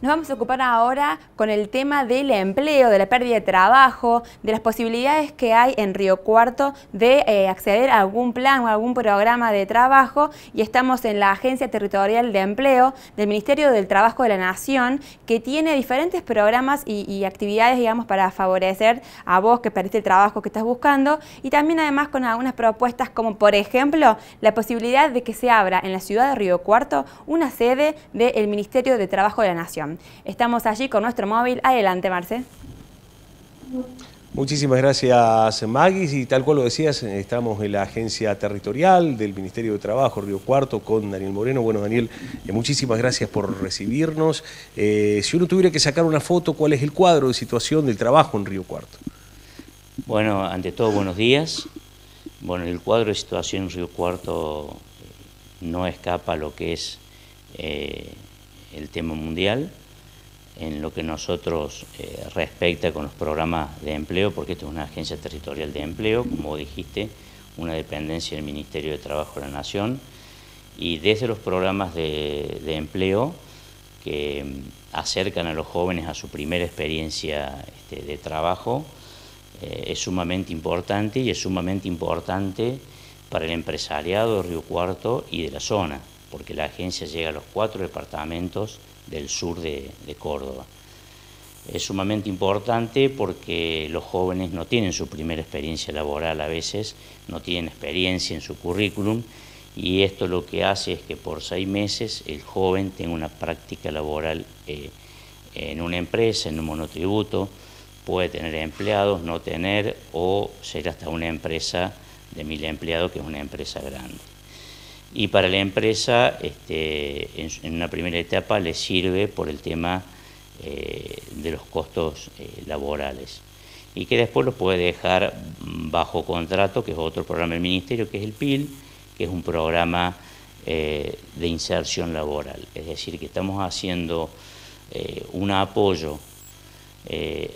Nos vamos a ocupar ahora con el tema del empleo, de la pérdida de trabajo, de las posibilidades que hay en Río Cuarto de acceder a algún plan o algún programa de trabajo, y estamos en la Agencia Territorial de Empleo del Ministerio del Trabajo de la Nación, que tiene diferentes programas y actividades, digamos, para favorecer a vos que perdiste el trabajo que estás buscando, y también además con algunas propuestas como, por ejemplo, la posibilidad de que se abra en la ciudad de Río Cuarto una sede del Ministerio de Trabajo de la Nación. Estamos allí con nuestro móvil. Adelante, Marce. Muchísimas gracias, Maggie. Y tal cual lo decías, estamos en la Agencia Territorial del Ministerio de Trabajo, Río Cuarto, con Daniel Moreno. Bueno, Daniel, muchísimas gracias por recibirnos. Si uno tuviera que sacar una foto, ¿cuál es el cuadro de situación del trabajo en Río Cuarto? Bueno, ante todo, buenos días. Bueno, el cuadro de situación en Río Cuarto no escapa a lo que es el tema mundial, en lo que nosotros respecta con los programas de empleo, porque esto es una agencia territorial de empleo, como dijiste, una dependencia del Ministerio de Trabajo de la Nación, y desde los programas de empleo que acercan a los jóvenes a su primera experiencia de trabajo, es sumamente importante, y es sumamente importante para el empresariado de Río Cuarto y de la zona, porque la agencia llega a los 4 departamentos del sur de Córdoba. Es sumamente importante porque los jóvenes no tienen su primera experiencia laboral a veces, no tienen experiencia en su currículum, y esto lo que hace es que por 6 meses el joven tenga una práctica laboral en una empresa, en un monotributo, puede tener empleados, no tener, o ser hasta una empresa de 1000 empleados, que es una empresa grande. Y para la empresa, en una primera etapa, le sirve por el tema de los costos laborales, y que después los puede dejar bajo contrato, que es otro programa del Ministerio, que es el PIL, que es un programa de inserción laboral. Es decir, que estamos haciendo un apoyo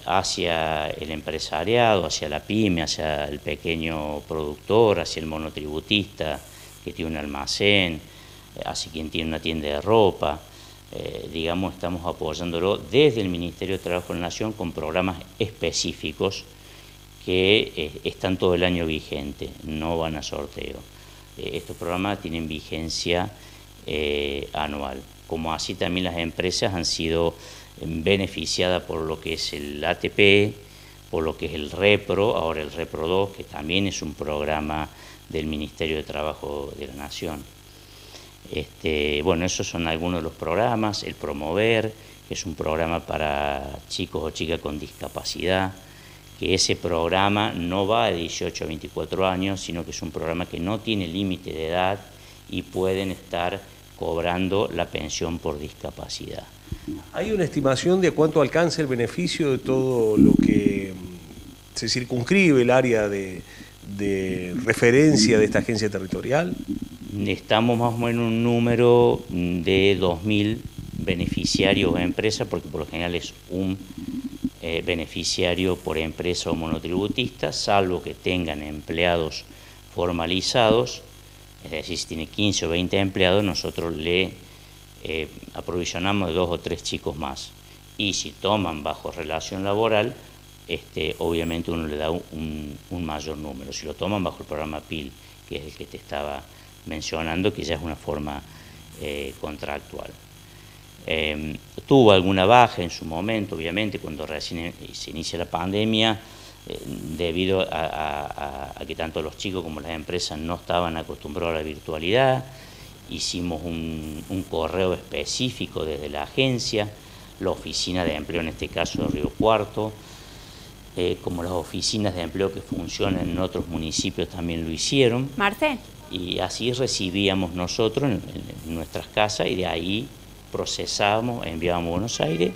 hacia el empresariado, hacia la pyme, hacia el pequeño productor, hacia el monotributista que tiene un almacén, hacia quien tiene una tienda de ropa. Digamos, estamos apoyándolo desde el Ministerio de Trabajo de la Nación con programas específicos que están todo el año vigentes, no van a sorteo. Estos programas tienen vigencia anual, como así también las empresas han sido beneficiadas por lo que es el ATP, por lo que es el Repro, ahora el Repro 2, que también es un programa del Ministerio de Trabajo de la Nación. Bueno, esos son algunos de los programas. El Promover, que es un programa para chicos o chicas con discapacidad, que ese programa no va de 18 a 24 años, sino que es un programa que no tiene límite de edad y pueden estar cobrando la pensión por discapacidad. ¿Hay una estimación de cuánto alcanza el beneficio de todo lo que se circunscribe el área de referencia de esta agencia territorial? Estamos más o menos en un número de 2000 beneficiarios o empresas, porque por lo general es un beneficiario por empresa o monotributista, salvo que tengan empleados formalizados. Es decir, si tiene 15 o 20 empleados, nosotros le aprovisionamos de 2 o 3 chicos más. Y si toman bajo relación laboral, obviamente uno le da un mayor número. Si lo toman bajo el programa PIL, que es el que te estaba mencionando, que ya es una forma contractual. Tuvo alguna baja en su momento, obviamente, cuando recién se inicia la pandemia, debido a que tanto los chicos como las empresas no estaban acostumbrados a la virtualidad. Hicimos un correo específico desde la agencia, la oficina de empleo, en este caso de Río Cuarto, como las oficinas de empleo que funcionan en otros municipios también lo hicieron. Marce. Y así recibíamos nosotros en nuestras casas, y de ahí procesábamos, enviábamos a Buenos Aires,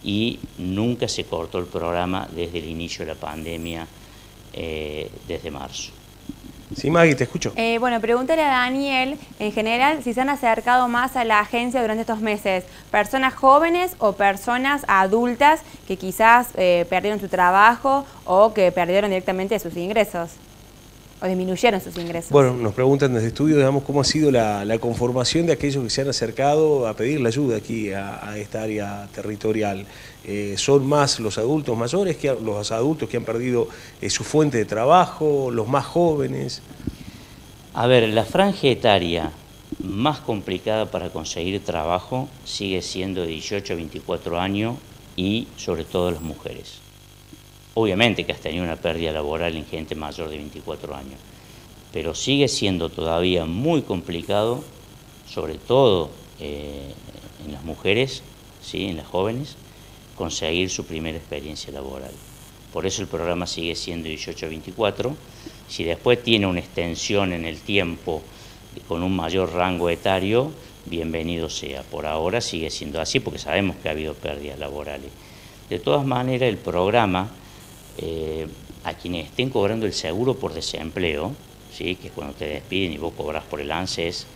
y nunca se cortó el programa desde el inicio de la pandemia, desde marzo. Sí, Maggie, te escucho. Bueno, pregúntale a Daniel, en general, si se han acercado más a la agencia durante estos meses, personas jóvenes o personas adultas que quizás perdieron su trabajo o que perdieron directamente sus ingresos. o disminuyeron sus ingresos. Bueno, nos preguntan desde estudio, digamos, cómo ha sido la conformación de aquellos que se han acercado a pedir la ayuda aquí a esta área territorial. ¿Son más los adultos mayores, los adultos que han perdido su fuente de trabajo, los más jóvenes? A ver, la franja etaria más complicada para conseguir trabajo sigue siendo de 18 a 24 años y sobre todo las mujeres. Obviamente que has tenido una pérdida laboral en gente mayor de 24 años, pero sigue siendo todavía muy complicado, sobre todo en las mujeres, ¿sí?, en las jóvenes, conseguir su primera experiencia laboral. Por eso el programa sigue siendo 18 a 24. Si después tiene una extensión en el tiempo con un mayor rango etario, bienvenido sea. Por ahora sigue siendo así porque sabemos que ha habido pérdidas laborales. De todas maneras, el programa, a quienes estén cobrando el seguro por desempleo, ¿sí?, que es cuando te despiden y vos cobras por el ANSES,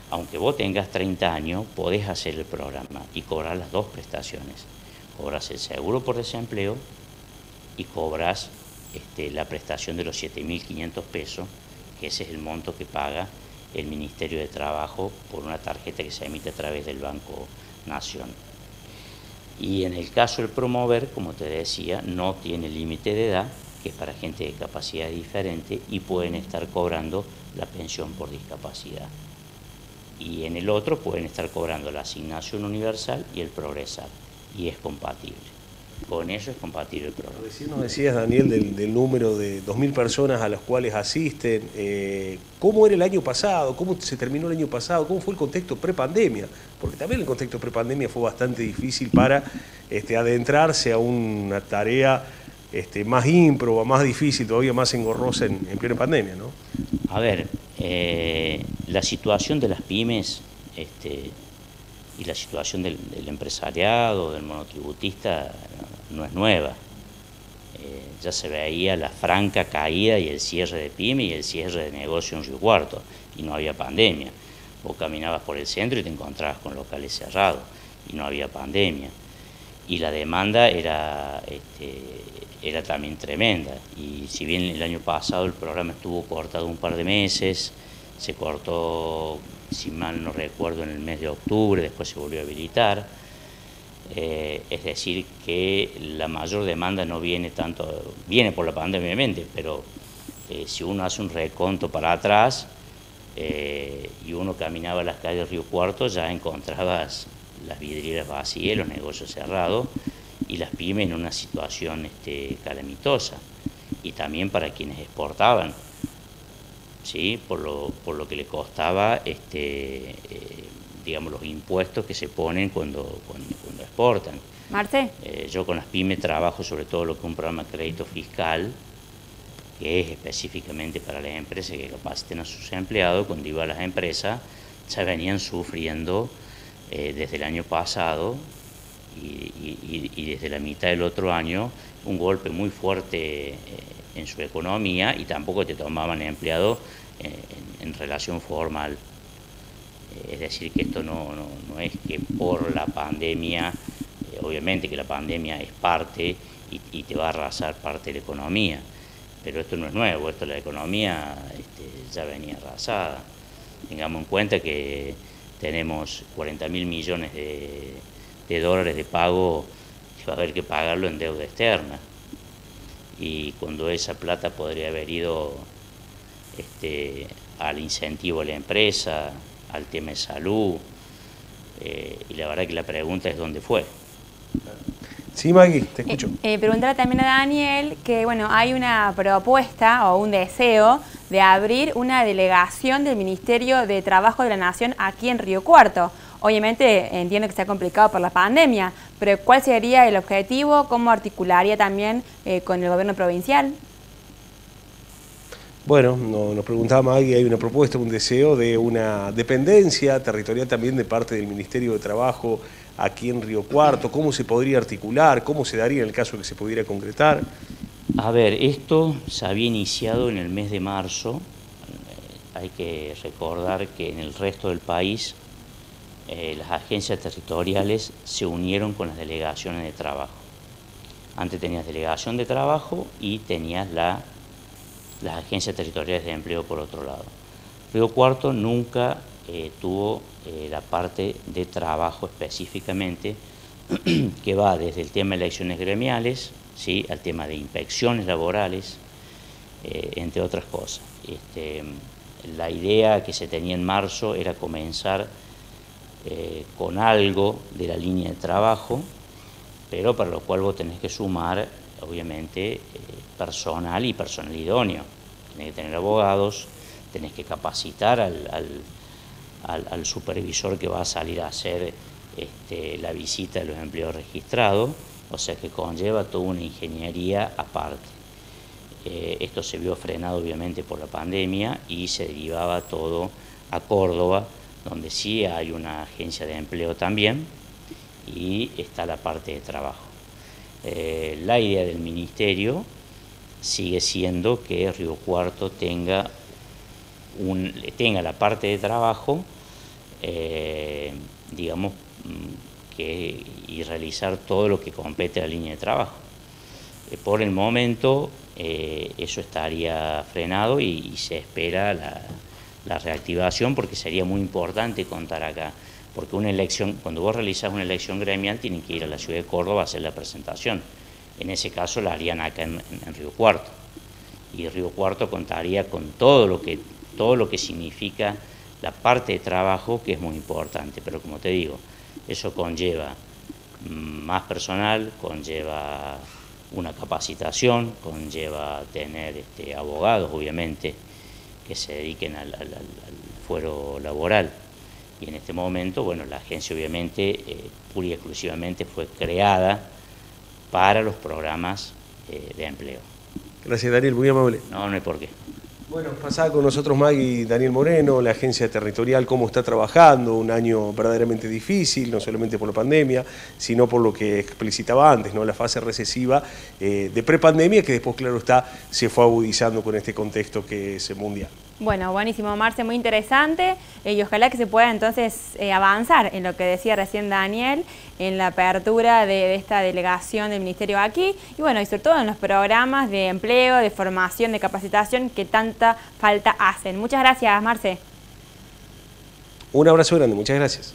aunque vos tengas 30 años, podés hacer el programa y cobrar las dos prestaciones. Cobras el seguro por desempleo y cobras la prestación de los 7.500 pesos, que ese es el monto que paga el Ministerio de Trabajo por una tarjeta que se emite a través del Banco Nación. Y en el caso del Promover, como te decía, no tiene límite de edad, que es para gente de capacidad diferente, y pueden estar cobrando la pensión por discapacidad. Y en el otro pueden estar cobrando la asignación universal y el progresar, y es compatible. Con eso es compatible el programa. Recién nos decías, Daniel, del número de 2.000 personas a las cuales asisten. ¿Cómo era el año pasado? ¿Cómo se terminó el año pasado? ¿Cómo fue el contexto prepandemia? Porque también el contexto prepandemia fue bastante difícil para adentrarse a una tarea más ímproba, más difícil, todavía más engorrosa en plena pandemia, ¿no? A ver, la situación de las pymes y la situación del empresariado, del monotributista, no es nueva. Ya se veía la franca caída y el cierre de pyme y el cierre de negocio en Río Cuarto, y no había pandemia. Vos caminabas por el centro y te encontrabas con locales cerrados, y no había pandemia. Y la demanda era también tremenda. Y si bien el año pasado el programa estuvo cortado un par de meses, se cortó, si mal no recuerdo, en el mes de octubre, después se volvió a habilitar. Es decir, que la mayor demanda no viene tanto, viene por la pandemia obviamente, pero si uno hace un reconto para atrás y uno caminaba a las calles de Río Cuarto, ya encontrabas las vidrieras vacías, los negocios cerrados y las pymes en una situación calamitosa. Y también para quienes exportaban, ¿sí?, por lo que le costaba digamos, los impuestos que se ponen cuando exportan. Marce. Yo con las pymes trabajo sobre todo lo que es un programa de crédito fiscal, que es específicamente para las empresas que capaciten a sus empleados. Cuando iba a las empresas, ya venían sufriendo desde el año pasado y desde la mitad del otro año un golpe muy fuerte en su economía, y tampoco te tomaban empleado en relación formal. Es decir, que esto no es que por la pandemia, obviamente que la pandemia es parte y te va a arrasar parte de la economía, pero esto no es nuevo, esto la economía ya venía arrasada. Tengamos en cuenta que tenemos 40.000 millones de dólares de pago que va a haber que pagarlo en deuda externa, y cuando esa plata podría haber ido al incentivo a la empresa, al tema de salud, y la verdad que la pregunta es ¿dónde fue? Sí, Maggie, te escucho. Preguntarle también a Daniel que, bueno, hay una propuesta o un deseo de abrir una delegación del Ministerio de Trabajo de la Nación aquí en Río Cuarto. Obviamente entiendo que sea complicado por la pandemia, pero ¿cuál sería el objetivo? ¿Cómo articularía también con el gobierno provincial? Bueno, nos preguntaba Maggie, hay una propuesta, un deseo de una dependencia territorial también de parte del Ministerio de Trabajo aquí en Río Cuarto. ¿Cómo se podría articular? ¿Cómo se daría en el caso de que se pudiera concretar? A ver, esto se había iniciado en el mes de marzo. Hay que recordar que en el resto del país las agencias territoriales se unieron con las delegaciones de trabajo. Antes tenías delegación de trabajo y tenías la las agencias territoriales de empleo por otro lado. Río Cuarto nunca tuvo la parte de trabajo específicamente, que va desde el tema de elecciones gremiales, ¿sí?, al tema de inspecciones laborales, entre otras cosas. La idea que se tenía en marzo era comenzar con algo de la línea de trabajo, pero para lo cual vos tenés que sumar, obviamente, personal y personal idóneo. Tenés que tener abogados, tenés que capacitar al supervisor que va a salir a hacer la visita de los empleados registrados, o sea que conlleva toda una ingeniería aparte. Esto se vio frenado obviamente por la pandemia y se derivaba todo a Córdoba, donde sí hay una agencia de empleo también y está la parte de trabajo. La idea del ministerio sigue siendo que Río Cuarto tenga la parte de trabajo, digamos, y realizar todo lo que compete a la línea de trabajo. Por el momento eso estaría frenado y se espera la reactivación, porque sería muy importante contar acá, porque una elección, cuando vos realizás una elección gremial, tienen que ir a la ciudad de Córdoba a hacer la presentación. En ese caso la harían acá en Río Cuarto, y Río Cuarto contaría con todo lo que significa la parte de trabajo, que es muy importante, pero como te digo, eso conlleva más personal, conlleva una capacitación, conlleva tener abogados, obviamente, que se dediquen al fuero laboral. Y en este momento, bueno, la agencia obviamente pura y exclusivamente fue creada para los programas de empleo. Gracias, Daniel, muy amable. No hay por qué. Bueno, pasaba con nosotros Maggie Daniel Moreno, la agencia territorial, cómo está trabajando, un año verdaderamente difícil, no solamente por la pandemia, sino por lo que explicitaba antes, ¿no?, la fase recesiva de prepandemia, que después, claro está, se fue agudizando con este contexto que es mundial. Bueno, buenísimo, Marce, muy interesante, y ojalá que se pueda entonces avanzar en lo que decía recién Daniel, en la apertura de esta delegación del Ministerio aquí, y bueno, y sobre todo en los programas de empleo, de formación, de capacitación que tanta falta hacen. Muchas gracias, Marce. Un abrazo grande, muchas gracias.